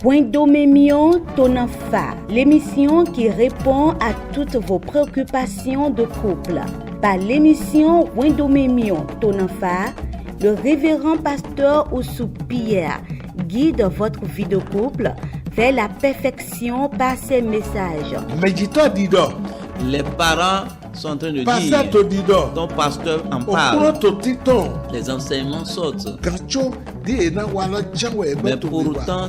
Wendomemion Tonanfa, l'émission qui répond à toutes vos préoccupations de couple. Par l'émission Wendomemion Tonanfa, le révérend pasteur Oussou Pierre guide votre vie de couple vers la perfection par ses messages. Les parents sont en train de dire, ton pasteur en parle, les enseignements sortent. Mais pourtant,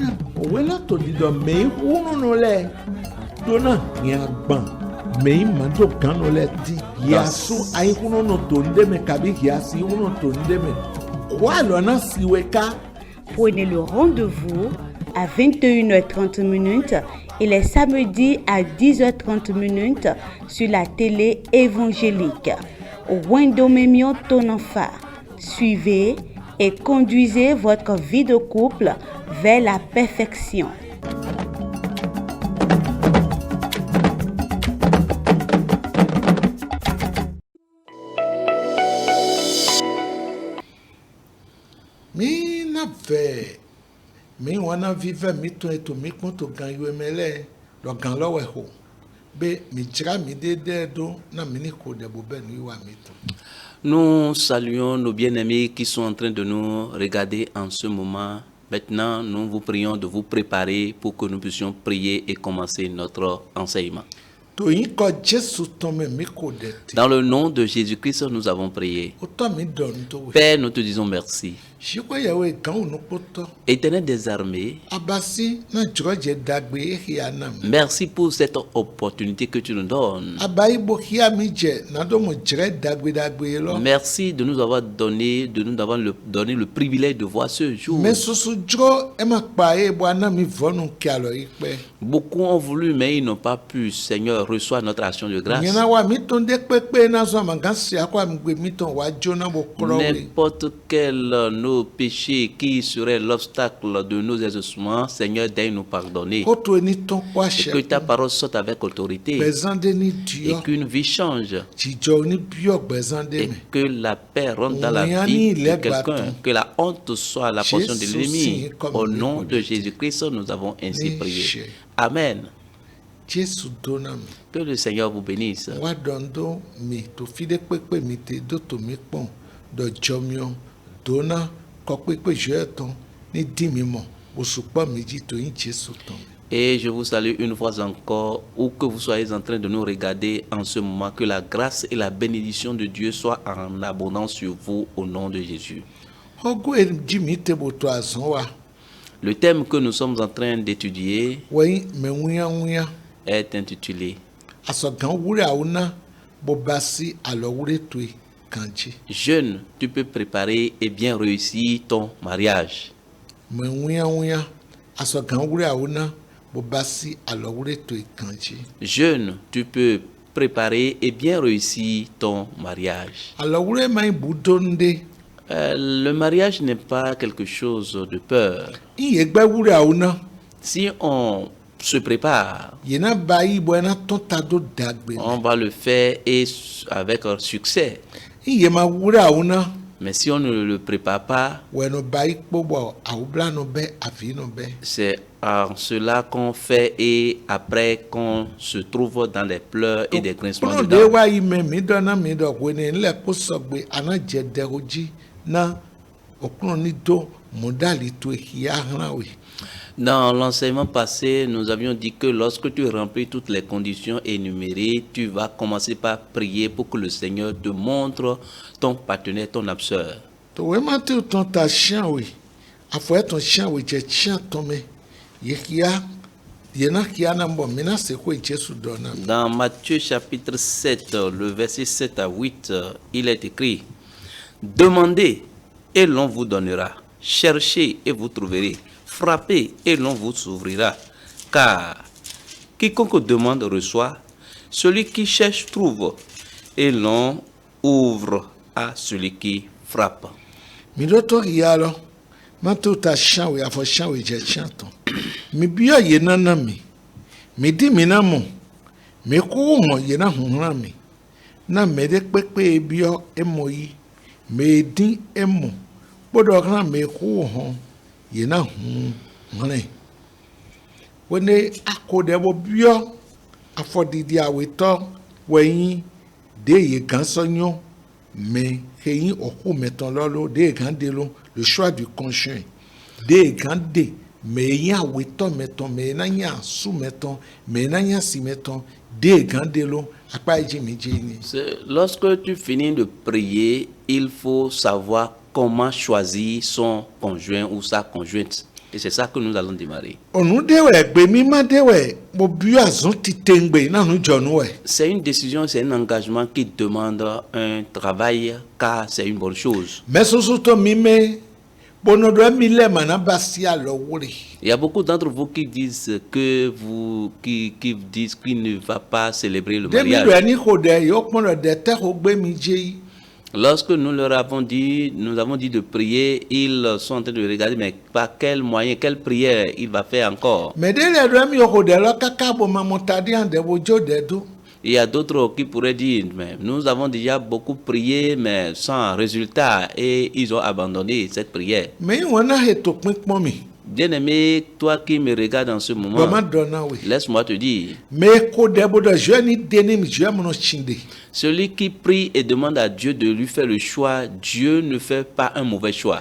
prenez le rendez-vous à 21h30 et les samedis à 10h30 sur la télé évangélique. Wendomemion Tonanfa. Suivez et conduisez votre vie de couple vers la perfection. Mi wana vive mi to eto mi konto gan yu emele lo gan lowe ho be mi jira mi de do na mi ni ko de bo be ni wa mi to. Nous saluons nos bien-aimés qui sont en train de nous regarder en ce moment. Maintenant, nous vous prions de vous préparer pour que nous puissions prier et commencer notre enseignement. Dans le nom de Jésus-Christ, nous avons prié. Père, nous te disons merci. Éternel des armées, merci pour cette opportunité que tu nous donnes. Merci de nous avoir donné, donné le privilège de voir ce jour. Beaucoup ont voulu, mais ils n'ont pas pu. Seigneur, reçois notre action de grâce. N'importe quel nos péchés qui seraient l'obstacle de nos exaucements, Seigneur, daigne nous pardonner. Et que ta parole sorte avec autorité. Et qu'une vie change. Et que la paix rentre dans la vie de quelqu'un. Que la honte soit la portion de l'ennemi. Au nom de Jésus-Christ, nous avons ainsi prié. Amen. Que le Seigneur vous bénisse. Et je vous salue une fois encore, où que vous soyez en train de nous regarder en ce moment, que la grâce et la bénédiction de Dieu soient en abondance sur vous au nom de Jésus. Le thème que nous sommes en train d'étudier est intitulé Jeune, tu peux préparer et bien réussir ton mariage. Jeune, tu peux préparer et bien réussir ton mariage. Le mariage n'est pas quelque chose de peur. Si on se prépare, on va le faire et avec succès. Mais si on ne le prépare pas, c'est en cela qu'on fait et après qu'on se trouve dans les pleurs et des grincements de dents. Dans l'enseignement passé, nous avions dit que lorsque tu remplis toutes les conditions énumérées, tu vas commencer par prier pour que le Seigneur te montre ton partenaire, ton âme sœur. Dans Matthieu chapitre 7, le verset 7 à 8, il est écrit: Demandez et l'on vous donnera. Cherchez et vous trouverez. Frappez et l'on vous ouvrira. Car quiconque demande reçoit, celui qui cherche trouve, et l'on ouvre à celui qui frappe. Wene akode bo bio afodidi aweto weyin de ye gansonyo mais keyin oku meton lolo de gandelo le choix du conjoint de gande mais yin aweto meton mais nanya sou meton mais nanya si meton de gandelo apa ejimije ni. Lorsque tu finis de prier, il faut savoir comment choisir son conjoint ou sa conjointe. Et c'est ça que nous allons démarrer. C'est une décision, c'est un engagement qui demande un travail, car c'est une bonne chose. Il y a beaucoup d'entre vous qui disent que qui disent qu'ils ne vont pas célébrer le mariage. Lorsque nous leur avons dit, de prier, ils sont en train de regarder, mais par quel moyen, quelle prière il va faire encore. Il y a d'autres qui pourraient dire, mais nous avons déjà beaucoup prié, mais sans résultat, et ils ont abandonné cette prière. Bien-aimé, toi qui me regardes en ce moment, laisse-moi te dire, celui qui prie et demande à Dieu de lui faire le choix, Dieu ne fait pas un mauvais choix.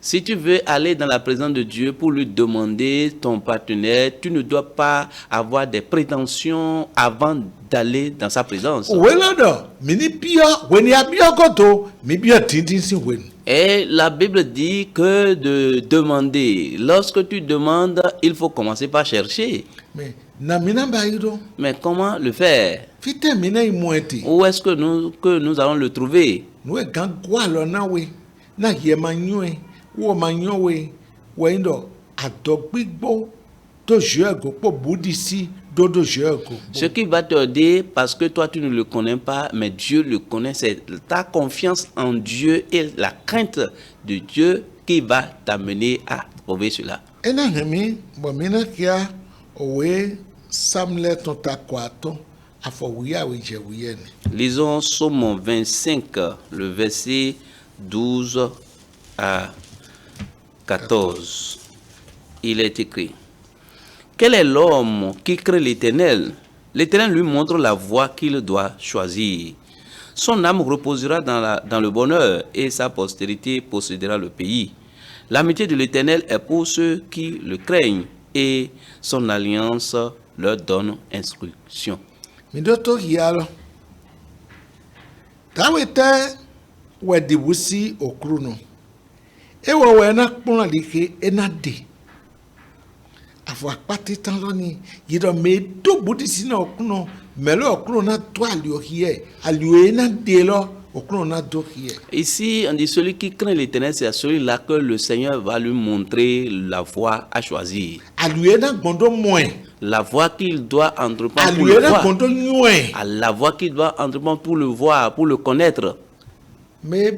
Si tu veux aller dans la présence de Dieu pour lui demander ton partenaire, tu ne dois pas avoir des prétentions avant d'aller dans sa présence. Et la Bible dit que de demander, lorsque tu demandes, il faut commencer par chercher. Mais comment le faire? Où est-ce que nous allons le trouver? Ce qui va t'aider, parce que toi tu ne le connais pas, mais Dieu le connaît, c'est ta confiance en Dieu et la crainte de Dieu qui va t'amener à trouver cela. Lisons Psaume 25, le verset 12 à 14. Il est écrit: quel est l'homme qui craint l'Éternel? L'Éternel lui montre la voie qu'il doit choisir. Son âme reposera dans le bonheur et sa postérité possédera le pays. L'amitié de l'Éternel est pour ceux qui le craignent et son alliance leur donne instruction. Ici, on dit celui qui craint l'Éternel, c'est celui-là que le Seigneur va lui montrer la voie à choisir. La voie qu'il doit entreprendre pour le voir. La voie qu'il doit entreprendre pour le voir, pour le connaître. Mais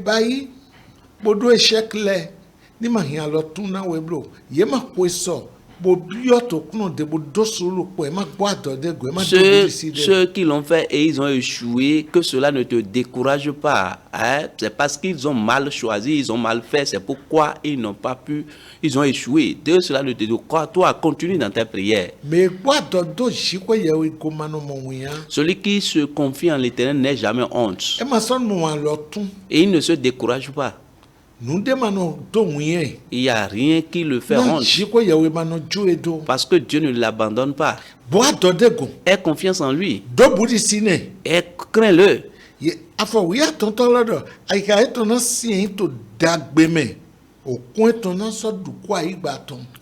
ceux qui l'ont fait et ils ont échoué, que cela ne te décourage pas. Hein? C'est parce qu'ils ont mal choisi, ils ont mal fait, c'est pourquoi ils n'ont pas pu, ils ont échoué. De cela ne te décourage, toi, continue dans ta prière. Celui qui se confie en l'Éternel n'est jamais honte. Et il ne se décourage pas. Il n'y a rien qui le fait honte. Parce que Dieu ne l'abandonne pas. Aie confiance en lui. Et crains-le.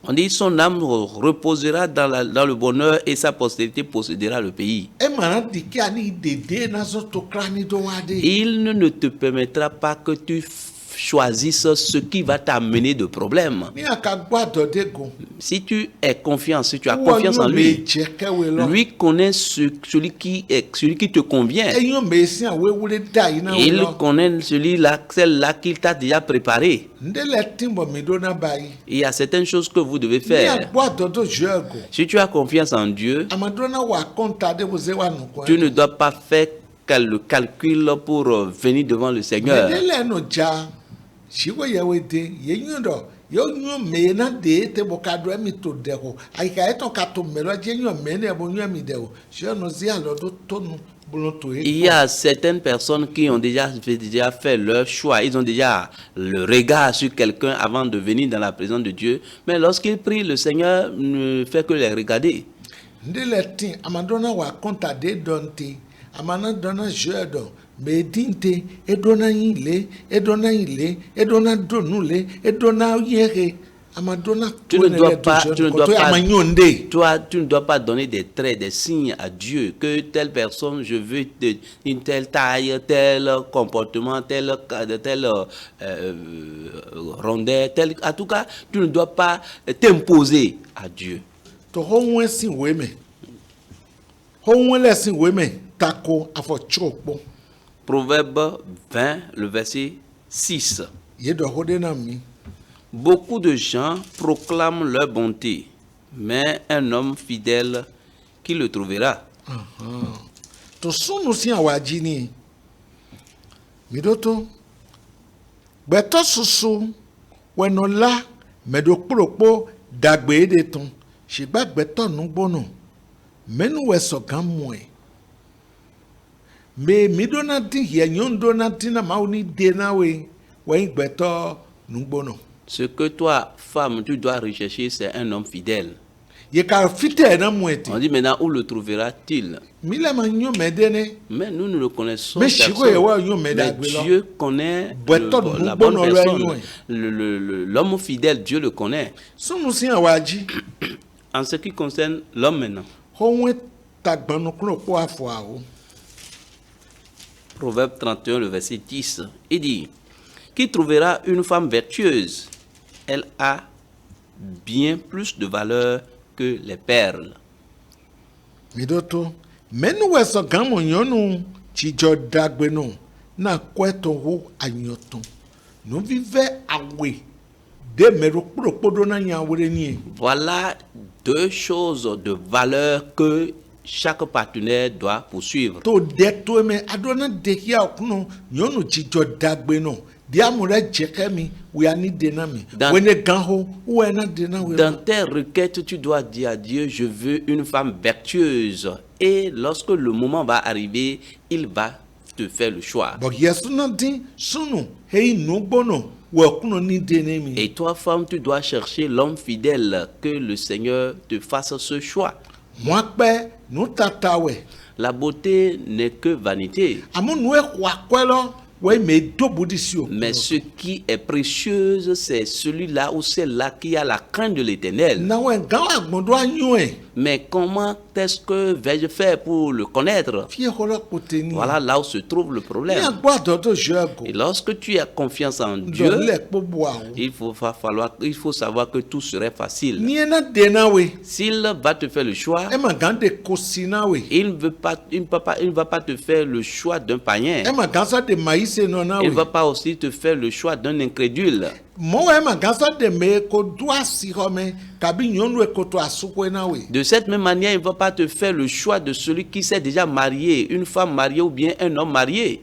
On dit son âme reposera dans le bonheur et sa postérité possédera le pays. Il ne te permettra pas que tu choisisses ce qui va t'amener de problèmes. Si tu as confiance en lui, lui connaît celui qui te convient. Il connaît celle-là qu'il t'a déjà préparé. Il y a certaines choses que vous devez faire. Si tu as confiance en Dieu, tu ne dois pas faire le calcul pour venir devant le Seigneur. Il y a certaines personnes qui ont déjà fait leur choix. Ils ont déjà le regard sur quelqu'un avant de venir dans la présence de Dieu. Mais lorsqu'ils prient, le Seigneur ne fait que les regarder. Tu ne dois pas donner des traits, des signes à Dieu que telle personne, je veux une telle taille, tel comportement, tel rondeur, tel. En tout cas, tu ne dois pas t'imposer à Dieu. Proverbe 20, le verset 6. Beaucoup de gens proclament leur bonté, mais un homme fidèle, qui le trouvera? Ce que toi, femme, tu dois rechercher, c'est un homme fidèle. On dit maintenant, où le trouvera-t-il? Mais nous le connaissons. Mais Dieu connaît la bonne personne. L'homme fidèle, Dieu le connaît. En ce qui concerne l'homme maintenant. Proverbe 31, le verset 10, il dit: qui trouvera une femme vertueuse? Elle a bien plus de valeur que les perles. Voilà deux choses de valeur que chaque partenaire doit poursuivre. Dans tes requêtes, tu dois dire à Dieu: je veux une femme vertueuse. Et lorsque le moment va arriver, il va te faire le choix. Et toi, femme, tu dois chercher l'homme fidèle, que le Seigneur te fasse ce choix. La beauté n'est que vanité. Mais ce qui est précieux, c'est celui-là ou celle-là qui a la crainte de l'Éternel. Mais comment est-ce que vais-je faire pour le connaître? Voilà là où se trouve le problème. Et lorsque tu as confiance en Dieu, il faut savoir que tout serait facile. S'il va te faire le choix, il ne va pas te faire le choix d'un païen. Il ne va pas aussi te faire le choix d'un incrédule. De cette même manière, il ne va pas te faire le choix de celui qui s'est déjà marié, une femme mariée ou bien un homme marié.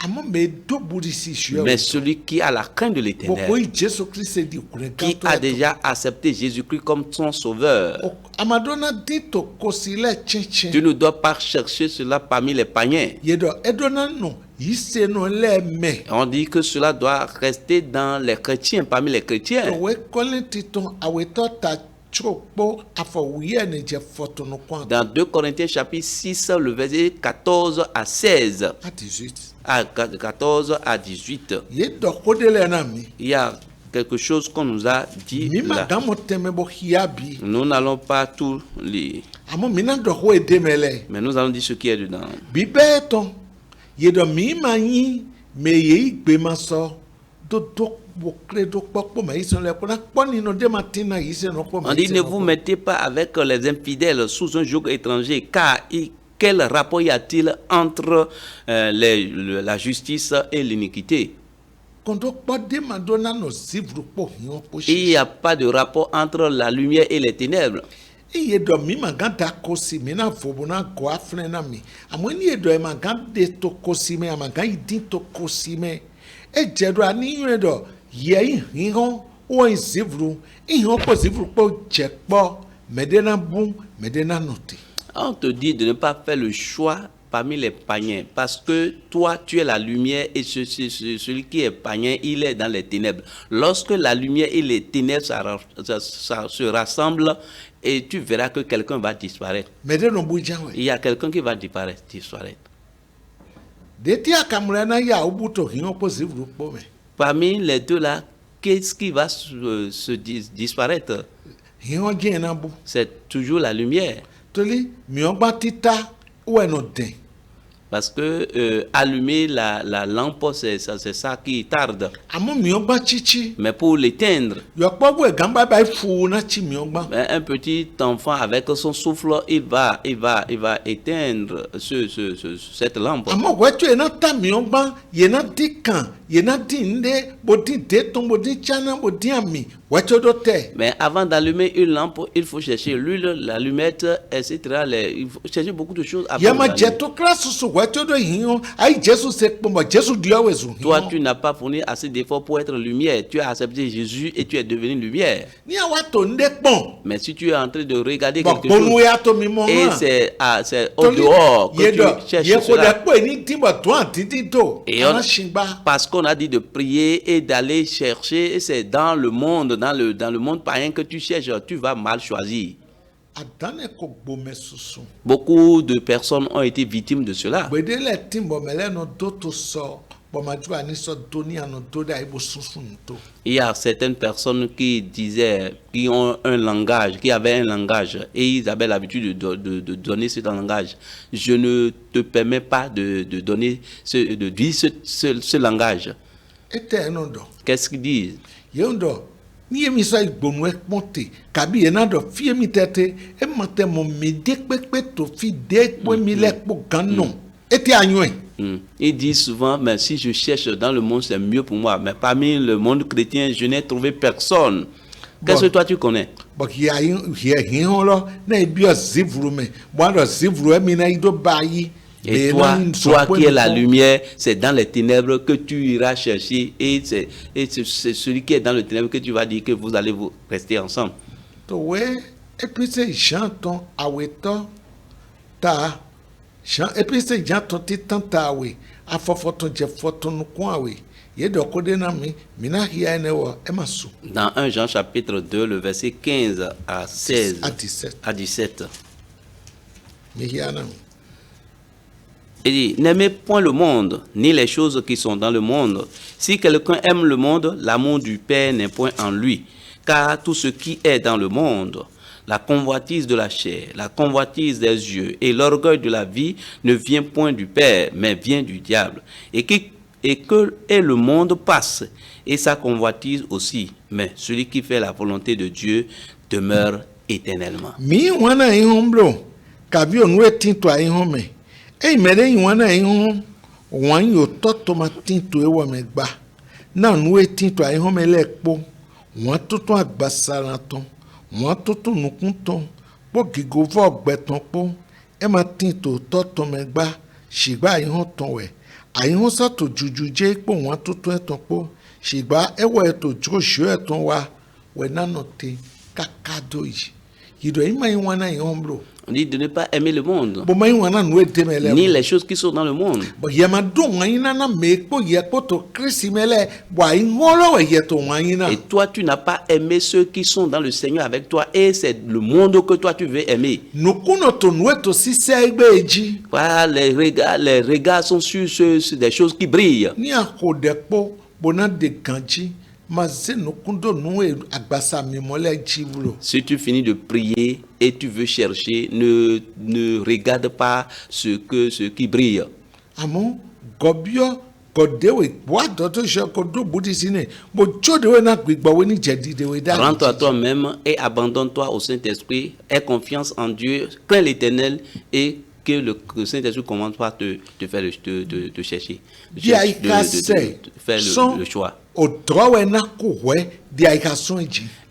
Mais celui qui a la crainte de l'Éternel, qui a déjà accepté Jésus-Christ comme son sauveur. Tu ne dois pas chercher cela parmi les païens. On dit que cela doit rester dans les chrétiens, parmi les chrétiens. Dans 2 Corinthiens chapitre 6, le verset 14 à 16. 14 à 18. Il y a quelque chose qu'on nous a dit là. Nous n'allons pas tout lire. Mais nous allons dire ce qui est dedans. On dit: ne vous mettez pas avec les infidèles sous un joug étranger, car quel rapport y a-t-il entre la justice et l'iniquité? Il n'y a pas de rapport entre la lumière et les ténèbres. iye do mi maganda kosi mi na fobo na go afne na mi amoni edo e magande to kosi me amagai din to kosi me e jedo ani yedo ye ihon o zivru ihon ko zivru po jekpo medena bun medena noti. On te dit de ne pas faire le choix parmi les païens, parce que toi, tu es la lumière et celui qui est païen, il est dans les ténèbres. Lorsque la lumière et les ténèbres se rassemblent, et tu verras que quelqu'un va disparaître. Il y a quelqu'un qui va disparaître. Parmi les deux là, qu'est-ce qui va se disparaître? C'est toujours la lumière. Parce que allumer la lampe, c'est ça qui tarde. Mais pour l'éteindre, un petit enfant avec son souffle, il va éteindre cette lampe. Mais avant d'allumer une lampe, il faut chercher l'huile, l'allumette, etc. Il faut chercher beaucoup de choses avant. Toi, tu n'as pas fourni assez d'efforts pour être lumière. Tu as accepté Jésus et tu es devenu lumière. Mais si tu es en train de regarder quelque chose et c'est au dehors que tu cherches cela, et parce qu'on a dit de prier et d'aller chercher, c'est dans le monde, dans le monde païen que tu cherches, tu vas mal choisir. Beaucoup de personnes ont été victimes de cela. Il y a certaines personnes qui disaient, qui ont un langage, qui avaient un langage, et ils avaient l'habitude de donner ce langage. Je ne te permets pas de donner, de dire ce langage. Qu'est-ce qu'ils disent? Ni mi so igbonu ponte kabi enado fie mi tete e mate mo mi de pepe to fi de po mi le po ganon eti anyo. Il dit souvent, mais si je cherche dans le monde, c'est mieux pour moi. Mais parmi le monde chrétien, je n'ai trouvé personne. Qu'est-ce que toi tu connais? Et toi qui es la lumière, c'est dans les ténèbres que tu iras chercher. Et c'est celui qui est dans les ténèbres que tu vas dire que vous allez vous rester ensemble. Et puis c'est Jean-ton aweto ta et puis c'est Jean-ton titan ta awe afofoton je foton kwa awe yedo kode na mina hia ene wo emasu. Dans 1 Jean chapitre 2 le verset 15 à 16 à 17. Il dit, n'aimez point le monde, ni les choses qui sont dans le monde. Si quelqu'un aime le monde, l'amour du Père n'est point en lui. Car tout ce qui est dans le monde, la convoitise de la chair, la convoitise des yeux et l'orgueil de la vie ne vient point du Père, mais vient du diable. Et le monde passe, et sa convoitise aussi. Mais celui qui fait la volonté de Dieu demeure éternellement. Mi wana ihomblo, kabi onwe tinto ihome. E mere wana ihom, wan yo toto ma tinto ewa megba. Na onwe tinto ihome lekpo, wan toto agbasara ton, wan toto nukun ton, po gigovo ogbeton po, e ma tinto toto megba, shigba ihom ton we. Ayihon sa to jujuje po wan toto eton po, shigba ewa eto josho eton wa, we nanote kakado yi. Yido ima wana ihomblo. On dit de ne pas aimer le monde, ni les choses qui sont dans le monde. Et toi, tu n'as pas aimé ceux qui sont dans le Seigneur avec toi, et c'est le monde que toi tu veux aimer. Voilà, les regards sont sur des choses qui brillent. Si tu finis de prier et tu veux chercher, ne regarde pas ce qui brille. Rends-toi à toi-même et abandonne-toi au Saint-Esprit. Aie confiance en Dieu, crains l'Éternel et que le Saint-Esprit commence par te faire te chercher, de faire le choix.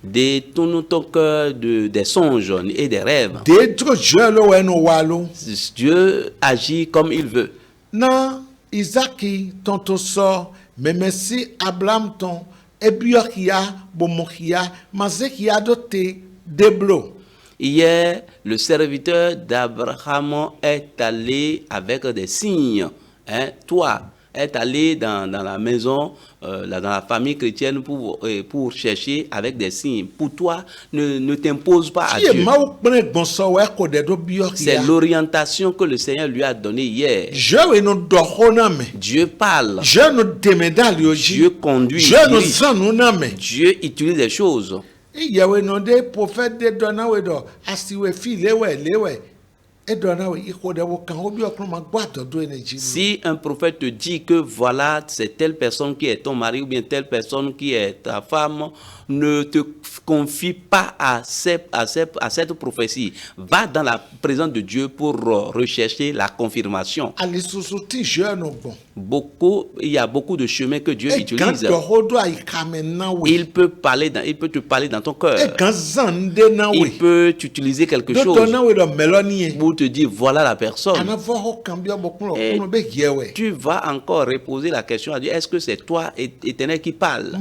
Détourne ton cœur des songes et des rêves. Dieu agit comme il veut. Na Isaki tonto so memesi Abraham ton ebiokia bomokia mazekia dote deblo. Hier, le serviteur d'Abraham est allé avec des signes. Hein, toi, est allé dans la maison, dans la famille chrétienne pour chercher avec des signes. Pour toi, ne t'impose pas à Dieu. C'est l'orientation que le Seigneur lui a donnée hier. Dieu parle. Dieu conduit. Dieu utilise des choses. Si un prophète te dit que voilà, c'est telle personne qui est ton mari ou bien telle personne qui est ta femme, ne te confie pas à cette prophétie. Va dans la présence de Dieu pour rechercher la confirmation. Il y a beaucoup de chemins que Dieu utilise. Il peut te parler dans ton cœur. Il peut t'utiliser quelque chose pour te dire voilà la personne. Et tu vas encore reposer la question à Dieu, est-ce que c'est toi, Éternel, qui parle?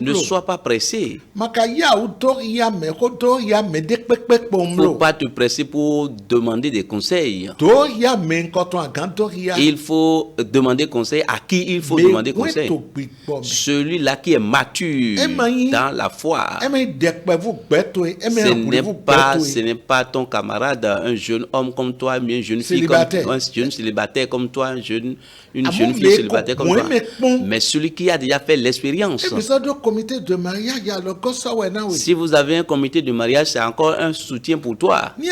Ne sois pas pressé. Il ne faut pas te presser pour demander des conseils. Il faut demander conseil à qui il faut demander conseil. Celui-là qui est mature dans la foi. Ce n'est pas ton camarade, un jeune homme comme toi, une jeune fille comme toi, un jeune célibataire comme toi, une jeune fille célibataire comme toi. Mais celui qui a déjà fait l'expérience. Si vous avez un comité de mariage, c'est encore un soutien pour toi. Si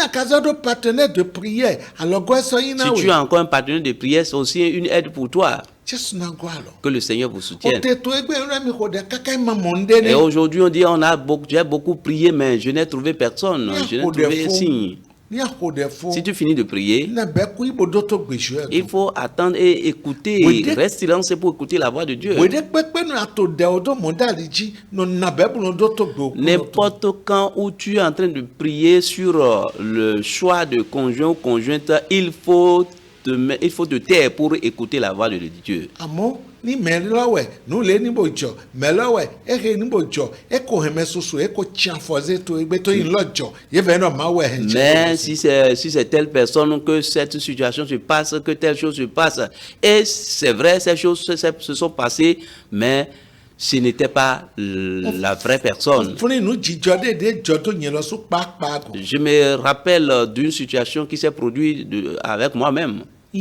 tu as encore un partenaire de prière, c'est aussi une aide pour toi. Que le Seigneur vous soutienne. Et aujourd'hui, on dit j'ai beaucoup prié, mais je n'ai trouvé personne. Je n'ai trouvé signe. Si tu finis de prier, il faut attendre et écouter. Reste silencieux pour écouter la voix de Dieu. N'importe quand où tu es en train de prier sur le choix de conjoint ou conjointe, il faut te taire pour écouter la voix de Dieu. Mais si c'est telle personne que cette situation se passe, que telle chose se passe, et c'est vrai, ces choses se sont passées, mais ce n'était pas la vraie personne. Je me rappelle d'une situation qui s'est produite avec moi-même. Je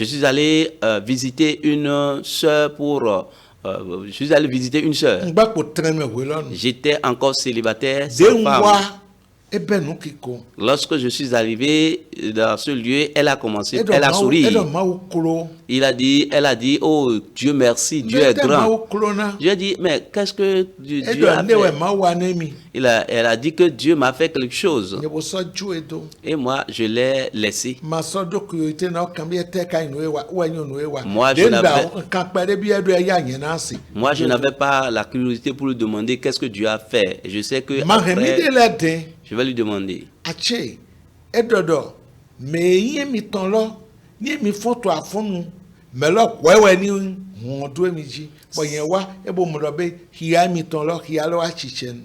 suis allé visiter une sœur je suis allé visiter une sœur. J'étais encore célibataire, sans femme. Lorsque je suis arrivé dans ce lieu, elle a commencé, elle a souri. Elle a dit, oh Dieu merci, Dieu est grand. J'ai dit, mais qu'est-ce que Dieu a fait? Elle a dit que Dieu m'a fait quelque chose. Et moi, je l'ai laissé. Moi, je n'avais pas la curiosité pour lui demander qu'est-ce que Dieu a fait. Je sais que après, je vais lui demander.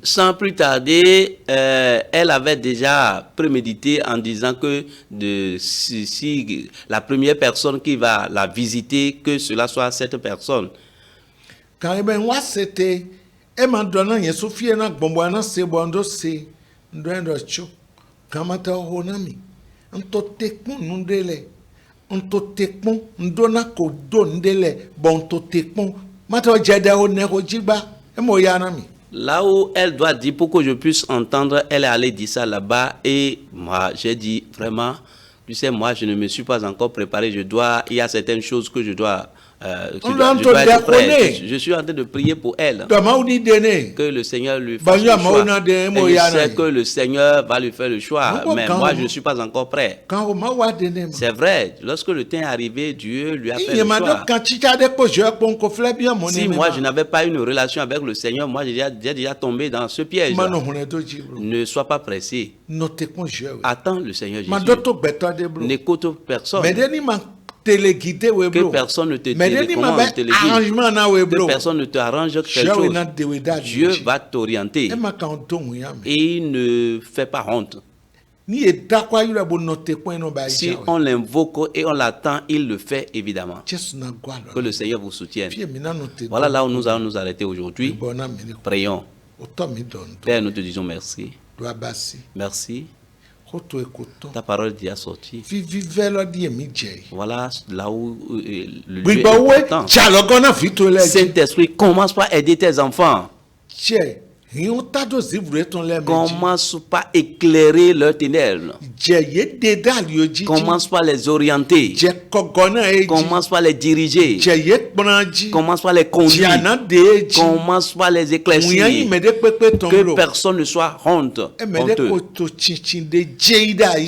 Sans plus tarder, elle avait déjà prémédité en disant que si la première personne qui va la visiter, que cela soit cette personne. Quand c'était là où elle doit dire pour que je puisse entendre, elle est allée dire ça là-bas et moi j'ai dit vraiment, tu sais, moi je ne me suis pas encore préparé, il y a certaines choses que je dois Je suis en train de prier pour elle. Que le Seigneur lui fasse le choix. Et je sais que le Seigneur va lui faire le choix. Mais moi, je ne suis pas encore prêt. C'est vrai. Lorsque le temps est arrivé, Dieu lui a fait le choix. Si moi, je n'avais pas une relation avec le Seigneur, moi, j'ai déjà tombé dans ce piège. Ne sois pas pressé. Attends le Seigneur Jésus. N'écoute personne. Que personne ne te télécommande, que personne ne t'arrange quelque chose. Dieu va t'orienter et il ne fait pas honte. Si on l'invoque et on l'attend, il le fait évidemment. Que le Seigneur vous soutienne. Voilà là où nous allons nous arrêter aujourd'hui. Prions. Père, nous te disons merci. Merci. Ta parole est déjà sortie. Voilà là où le lieu est important. Saint-Esprit, commence par aider tes enfants. Commence par éclairer leurs ténèbres. Commence par les orienter. Commence par les diriger. Commence par les conduire. Commence par les éclaircir. Que personne ne soit honteux.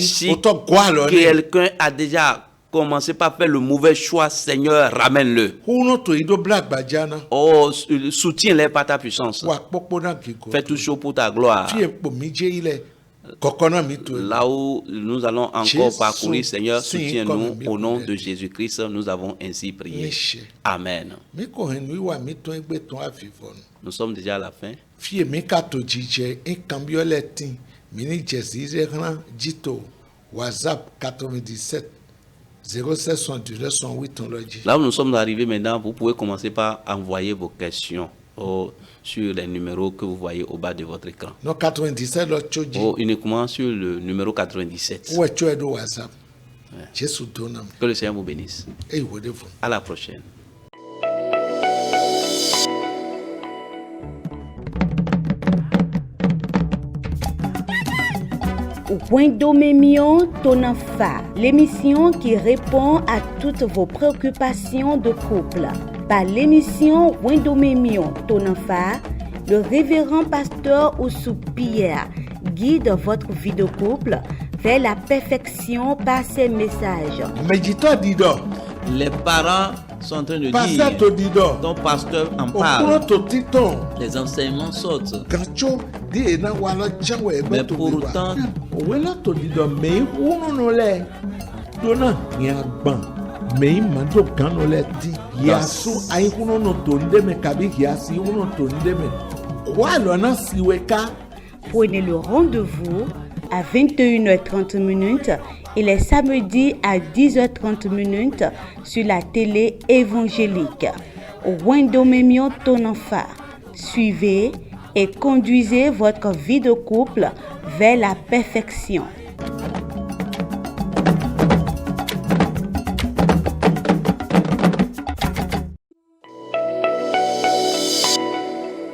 Si quelqu'un a déjà commencez par faire le mauvais choix, Seigneur, ramène-le. Oh, soutiens-les par ta puissance. Fais tout chaud pour ta gloire. Là où nous allons encore parcourir, Seigneur, soutiens-nous au nom de Jésus-Christ. Nous avons ainsi prié. Amen. Nous sommes déjà à la fin. WhatsApp 97 07 Là où nous sommes arrivés maintenant, vous pouvez commencer par envoyer vos questions sur les numéros que vous voyez au bas de votre écran. Non, 97 uniquement sur le numéro 97. Ouais. Que le Seigneur vous bénisse. À la prochaine. Wendomemion Tonafa, l'émission qui répond à toutes vos préoccupations de couple. Par l'émission Wendomemion Tonafa, le révérend pasteur Oussou Pierre guide votre vie de couple vers la perfection par ses messages. Les parents sont en train de dire, ton pasteur en parle, les enseignements sautent. Mais pourtant, prenez le rendez-vous à 21h30 et les samedis à 10h30 sur la télé évangélique. Wendomemion Tonafa. Suivez et conduisez votre vie de couple vers la perfection.